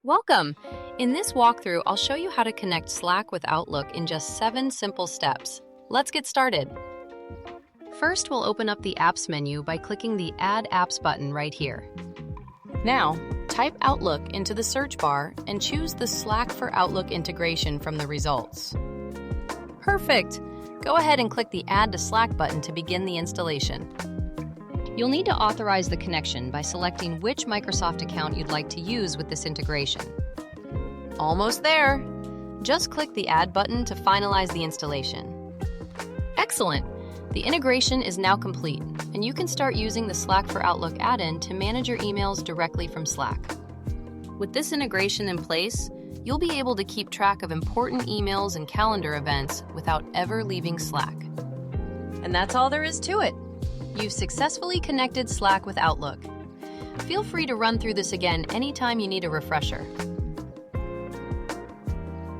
Welcome! In this walkthrough, I'll show you how to connect Slack with Outlook in just 7 simple steps. Let's get started. First, we'll open up the Apps menu by clicking the Add Apps button right here. Now, type Outlook into the search bar and choose the Slack for Outlook integration from the results. Perfect! Go ahead and click the Add to Slack button to begin the installation. You'll need to authorize the connection by selecting which Microsoft account you'd like to use with this integration. Almost there! Just click the Add button to finalize the installation. Excellent! The integration is now complete, and you can start using the Slack for Outlook add-in to manage your emails directly from Slack. With this integration in place, you'll be able to keep track of important emails and calendar events without ever leaving Slack. And that's all there is to it. You've successfully connected Slack with Outlook. Feel free to run through this again anytime you need a refresher.